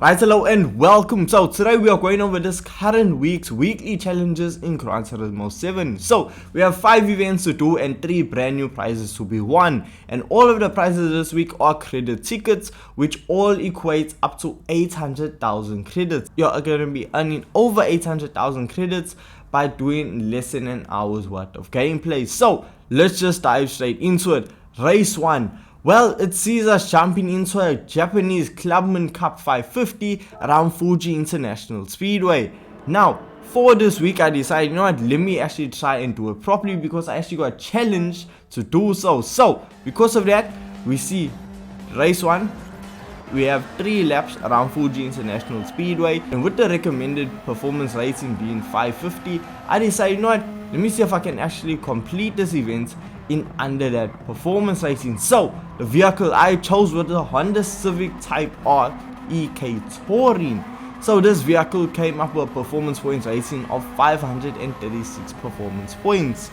Right, hello and welcome. So today we are going over this current week's weekly challenges in Gran Turismo 7. So we have 5 events to do and 3 brand new prizes to be won. And all of the prizes this week are credit tickets, which all equates up to 800,000 credits. You're going to be earning over 800,000 credits by doing less than an hour's worth of gameplay. So let's just dive straight into it. Race 1. Well, it sees us jumping into a Japanese Clubman Cup 550 around Fuji International Speedway. Now, for this week I decided, you know what, let me actually try and do it properly because I actually got challenged to do so. So, because of that, we see race 1. We have 3 laps around Fuji International Speedway, and with the recommended performance rating being 550, I decided, you know what, let me see if I can actually complete this event in under that performance rating. So the vehicle I chose was the Honda Civic Type R EK Touring. So this vehicle came up with a performance points rating of 536 performance points.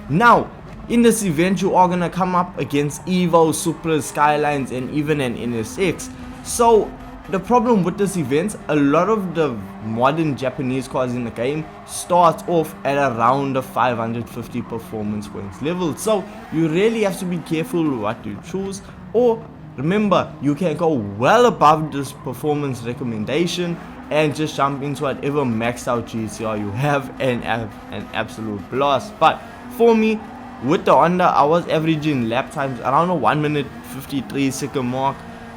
Now in this event you are gonna come up against Evo, Supra, Skylines and even an NSX. So the problem with this event, a lot of the modern Japanese cars in the game start off at around the 550 performance points level. So you really have to be careful what you choose, or remember, you can go well above this performance recommendation and just jump into whatever maxed out GTR you have and have an absolute blast. But for me, with the Honda, I was averaging lap times around a 1 minute 53 second mark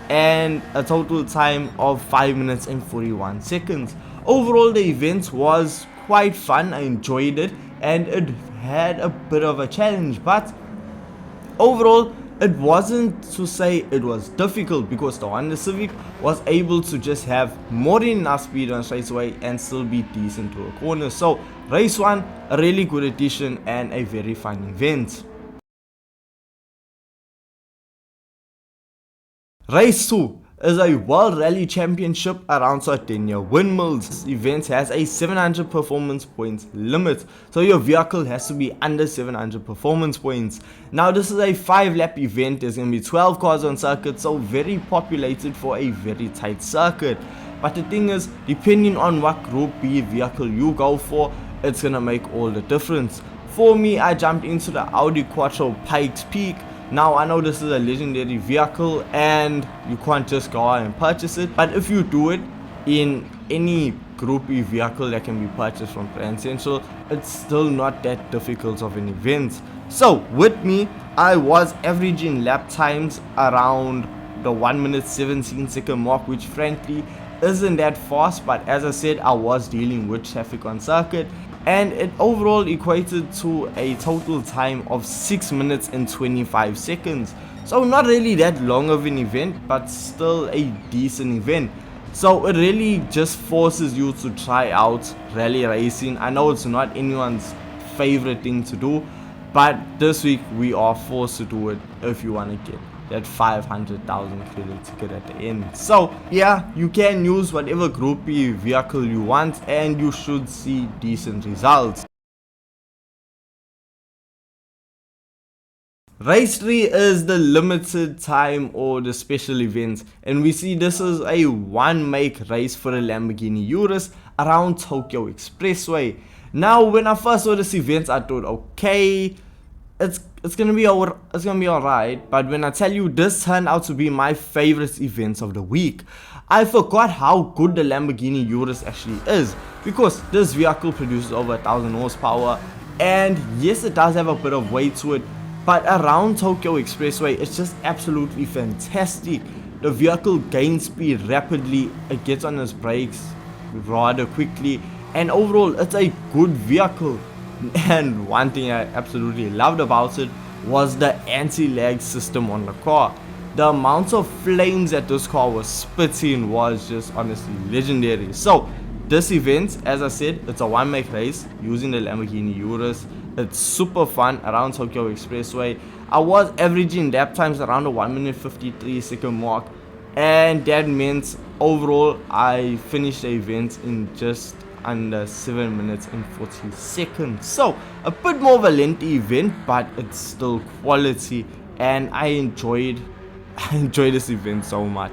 and a total time of 5 minutes and 41 seconds. Overall, the event was quite fun. I enjoyed it and it had a bit of a challenge, but overall it wasn't to say it was difficult because the Honda Civic was able to just have more than enough speed on straightaway and still be decent to a corner. So race 1, a really good addition and a very fun event. Race 2 is a World Rally Championship around Sardinia Windmills. This event has a 700 performance points limit, so your vehicle has to be under 700 performance points. Now this is a 5 lap event. There's going to be 12 cars on circuit, so very populated for a very tight circuit. But the thing is, depending on what Group B vehicle you go for, it's going to make all the difference. For me, I jumped into the Audi Quattro Pikes Peak. Now I know this is a legendary vehicle and you can't just go out and purchase it, but if you do it in any Group E vehicle that can be purchased from Grand Central, it's still not that difficult of an event. So with me, I was averaging lap times around the 1 minute 17 second mark, which frankly isn't that fast, but as I said, I was dealing with traffic on circuit, and it overall equated to a total time of 6 minutes and 25 seconds. So not really that long of an event, but still a decent event. So it really just forces you to try out rally racing. I know it's not anyone's favorite thing to do, but this week we are forced to do it if you want to get that 500,000 credit ticket at the end. So yeah, you can use whatever Group B vehicle you want and you should see decent results. Race 3 is the limited time or the special event, and we see this is a one make race for the Lamborghini Urus around Tokyo Expressway. Now when I first saw this event, I thought, okay, it's gonna be alright, but when I tell you, this turned out to be my favorite events of the week. I forgot how good the Lamborghini Urus actually is, because this vehicle produces over 1000 horsepower, and yes, it does have a bit of weight to it, but around Tokyo Expressway it's just absolutely fantastic. The vehicle gains speed rapidly, it gets on its brakes rather quickly, and overall it's a good vehicle. And one thing I absolutely loved about it was the anti-lag system on the car. The amount of flames that this car was spitting was just honestly legendary. So this event, as I said, it's a one make race using the Lamborghini Urus. It's super fun around Tokyo Expressway. I was averaging lap times around the 1 minute 53 second mark, and that meant overall I finished the event in just under 7 minutes and 40 seconds. So a bit more of a lengthy event, but it's still quality, and I enjoyed this event so much.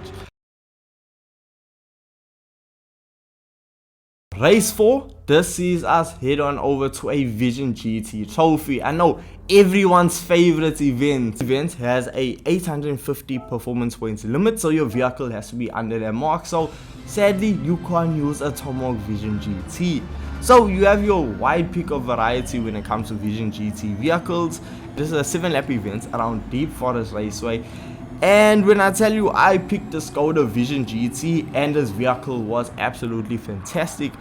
race 4, this sees us head on over to a Vision GT trophy. I know everyone's favorite event. Event has a 850 performance points limit, so your vehicle has to be under that mark. So sadly, you can't use a Tomahawk Vision GT. So you have your wide pick of variety when it comes to Vision GT vehicles. This is a 7-lap event around Deep Forest Raceway. And when I tell you I picked the Skoda Vision GT, and this vehicle was absolutely fantastic,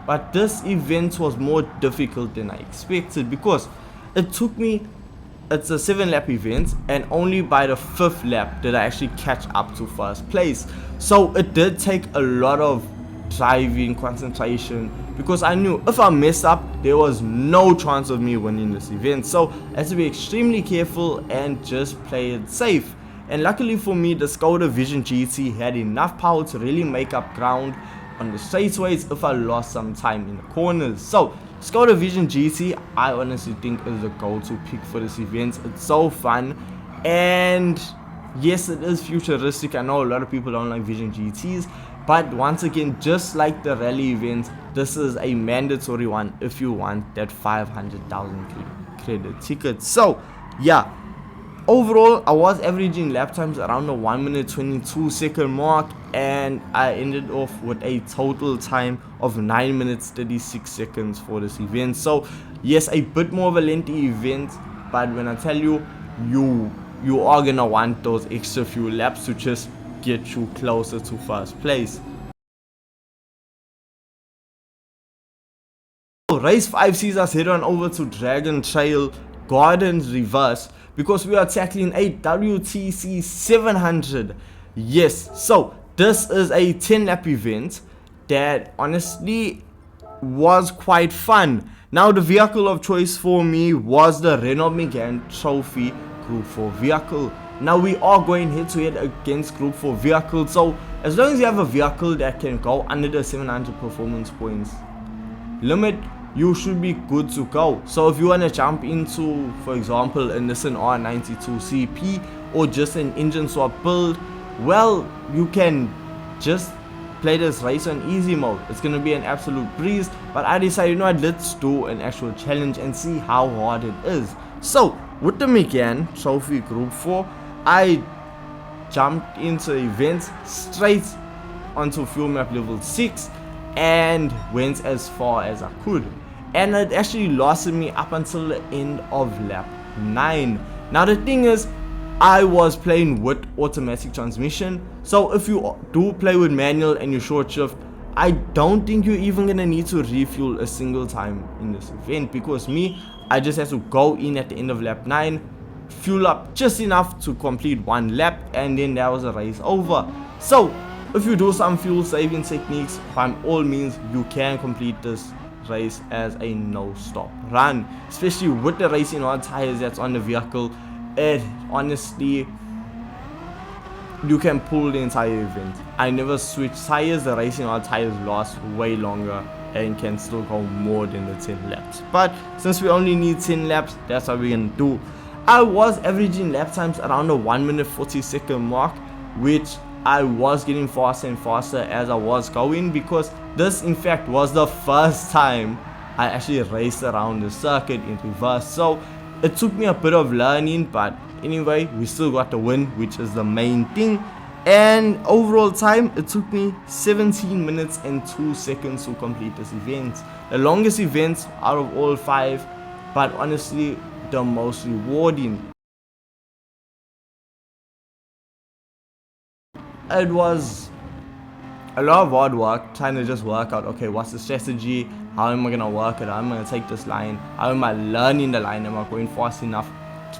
but this event was more difficult than I expected because it took me, it's a 7-lap event, and only by the 5th lap did I actually catch up to first place. So it did take a lot of driving concentration because I knew if I messed up there was no chance of me winning this event. So I had to be extremely careful and just play it safe. And luckily for me, the Skoda Vision GT had enough power to really make up ground on the straightaways if I lost some time in the corners. So Skoda Vision GT, I honestly think is the go-to pick for this event. It's so fun, and yes, it is futuristic. I know a lot of people don't like Vision GTs, but once again, just like the rally event, this is a mandatory one if you want that 500,000 credit ticket. So yeah, overall I was averaging lap times around the 1 minute 22 second mark, and I ended off with a total time of 9 minutes 36 seconds for this event. So yes, a bit more of a lengthy event, but when I tell you, you are gonna want those extra few laps to just get you closer to first place. Race 5 sees us head on over to Dragon Trail Gardens Reverse because we are tackling a WTC 700. Yes, so this is a 10-lap event that honestly was quite fun. Now the vehicle of choice for me was the Renault Megane Trophy Group 4 vehicle. Now we are going head to head against Group 4 vehicles, so as long as you have a vehicle that can go under the 700 performance points limit, you should be good to go. So if you want to jump into, for example, a Nissan R92 CP or just an engine swap build, well, you can just play this race on easy mode. It's going to be an absolute breeze, but I decided, you know what, let's do an actual challenge and see how hard it is. So with the Megane Trophy Group 4, I jumped into the event straight onto fuel map level 6 and went as far as I could, and it actually lasted me up until the end of lap 9. Now the thing is, I was playing with automatic transmission, so if you do play with manual and you short shift, I don't think you're even gonna need to refuel a single time in this event, because I just had to go in at the end of lap 9, fuel up just enough to complete 1 lap, and then that was a race over. So if you do some fuel saving techniques, by all means you can complete this race as a no-stop run, especially with the racing hard tires that's on the vehicle. It honestly, you can pull the entire event. I never switch tires. The racing hard tires last way longer and can still go more than the 10 laps, but since we only need 10 laps, that's what we're gonna do. I was averaging lap times around the 1 minute 40 second mark, which I was getting faster and faster as I was going, because this in fact was the first time I actually raced around the circuit in reverse. So it took me a bit of learning, but anyway, we still got the win, which is the main thing. And overall time, it took me 17 minutes and 2 seconds to complete this event. The longest event out of all 5, but honestly the most rewarding. It was a lot of hard work trying to just work out, okay, what's the strategy, how am I gonna work it, how am I gonna take this line, how am I learning the line, am I going fast enough,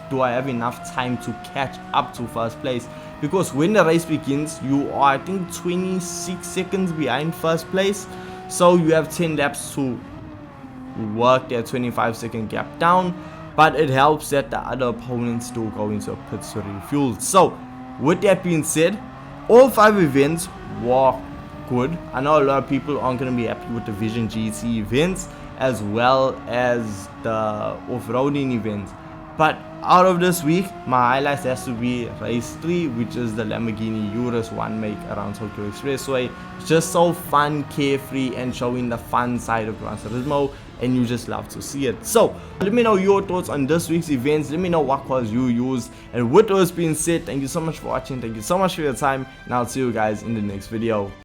do I have enough time to catch up to first place, because when the race begins you are, I think, 26 seconds behind first place, so you have 10 laps to work that 25-second gap down, but it helps that the other opponents do go into a pit to refuel. So with that being said, all 5 events were good. I know a lot of people aren't going to be happy with the Vision GT events as well as the off-roading events, But out of this week, my highlights has to be race 3, which is the Lamborghini Urus 1 make around Tokyo Expressway. It's just so fun, carefree, and showing the fun side of Gran Turismo, and you just love to see it. So let me know your thoughts on this week's events. Let me know what cars you used. And with those being said, thank you so much for watching, thank you so much for your time, and I'll see you guys in the next video.